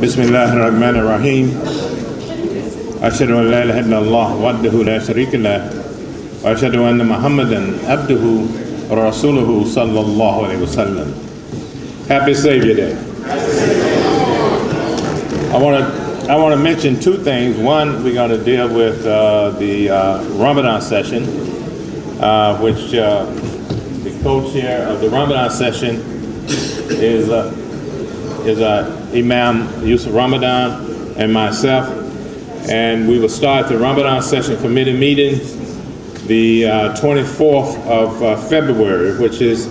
بسم الله الرحمن الرحيم أشهد أن لا إله إلا الله وحده لا شريك له وأشهد أن محمدا عبده ورسوله صلى الله عليه وسلم. Happy Savior Day. I want to mention two things. One, we're going to deal with the Ramadan session, which the co-chair of the Ramadan session is Imam Yusuf Ramadan and myself, and we will start the Ramadan session committee meetings the 24th of February, which is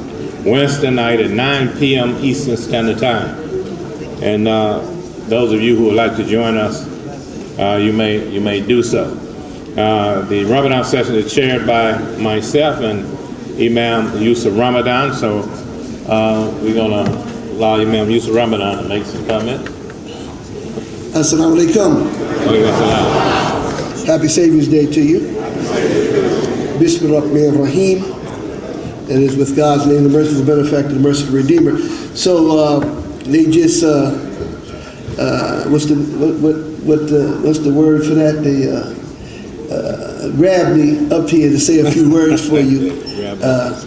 Wednesday night at 9 p.m. Eastern Standard Time. And those of you who would like to join us, you may do so. The Ramadan session is chaired by myself and Imam Yusuf Ramadan, so we're going to allow Imam Yusuf Ramadan to make some comment. Assalamu alaikum. Happy Savior's Day to you. Bismillahirrahmanirrahim. It is with God's name, the merciful benefactor, the merciful redeemer. So they just what's the word for that? They grabbed me up here to say a few words for you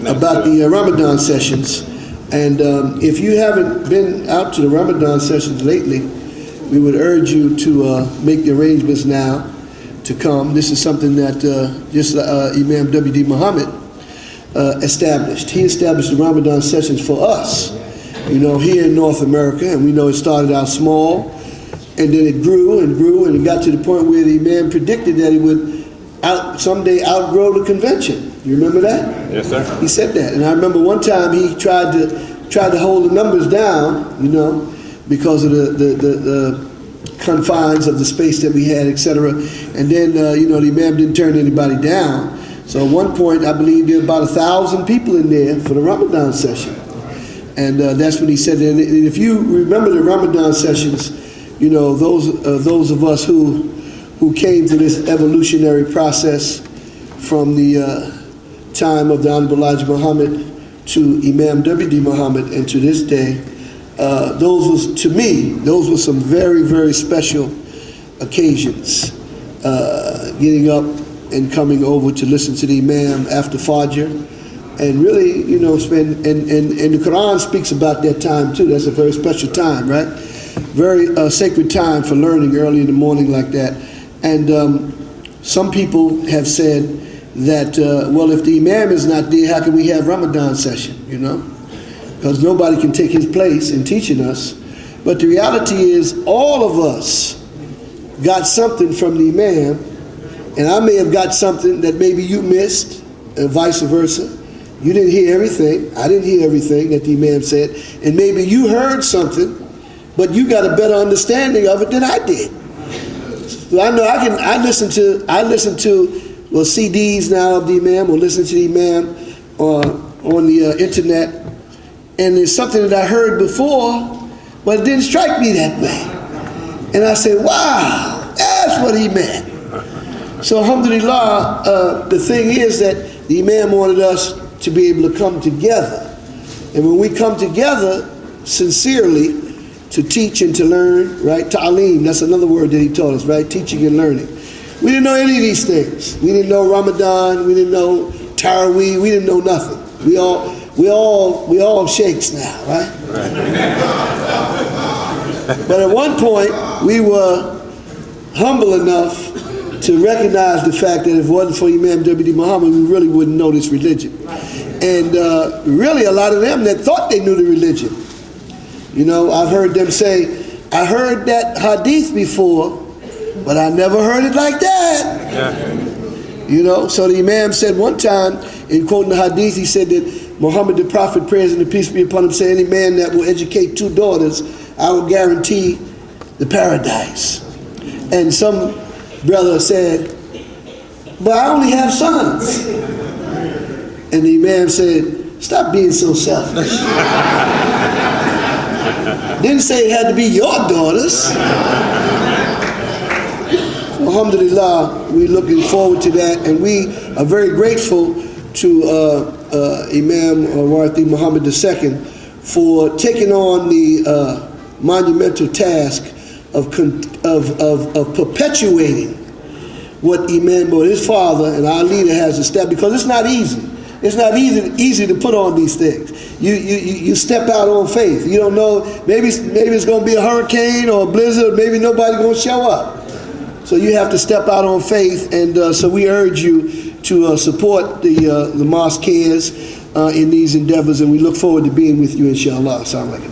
about the Ramadan sessions. And if you haven't been out to the Ramadan sessions lately, we would urge you to make the arrangements now to come. This is something that Imam W.D. Mohammed established. He established the Ramadan sessions for us, here in North America, and we know it started out small, and then it grew and grew, and it got to the point where the Imam predicted that he would someday outgrow the convention. You remember that? Yes, sir. He said that, and I remember one time he tried to hold the numbers down, because of the confines of the space that we had, etc. And then, the Imam didn't turn anybody down. So at one point, I believe there were about 1,000 people in there for the Ramadan session. And that's when he said that. And if you remember the Ramadan sessions, those of us who came to this evolutionary process from the time of the Honorable Elijah Muhammad to Imam W.D. Muhammad and to this day, those were some very, very special occasions. Getting up and coming over to listen to the Imam after Fajr, and really, spend, and the Quran speaks about that time too. That's a very special time, right? Very sacred time for learning early in the morning like that. And some people have said that, well, if the Imam is not there, how can we have Ramadan session, Because nobody can take his place in teaching us. But the reality is all of us got something from the Imam, and I may have got something that maybe you missed, and vice versa. You didn't hear everything. I didn't hear everything that the Imam said. And maybe you heard something, but you got a better understanding of it than I did. So I know I listen to CDs now of the Imam, or listen to the Imam on the internet, and there's something that I heard before, but it didn't strike me that way. And I said, wow, that's what he meant. So alhamdulillah, the thing is that the Imam wanted us to be able to come together. And when we come together sincerely to teach and to learn, right? Ta'aleem, that's another word that he taught us, right? Teaching and learning. We didn't know any of these things. We didn't know Ramadan, we didn't know Taraweeh, we didn't know nothing. We all sheikhs now, right? But at one point, we were humble enough to recognize the fact that if it wasn't for Imam W.D. Muhammad, we really wouldn't know this religion. And really a lot of them that thought they knew the religion. I've heard them say, I heard that hadith before, but I never heard it like that. Yeah. So the Imam said one time, in quoting the hadith, he said that Muhammad the Prophet, praise and the peace be upon him, said, any man that will educate 2 daughters, I will guarantee the paradise. And some brother said, but I only have sons. And the Imam said, stop being so selfish. Didn't say it had to be your daughters. Alhamdulillah, we're looking forward to that, and we are very grateful to Imam Warathi Muhammad II for taking on the monumental task of perpetuating what Imam or his father and our leader has established, because it's not easy. It's not easy to put on these things. You step out on faith. You don't know, maybe it's going to be a hurricane or a blizzard, maybe nobody's going to show up. So you have to step out on faith, and so we urge you to support the Mosque Cares in these endeavors, and we look forward to being with you, inshallah. Assalamu alaikum.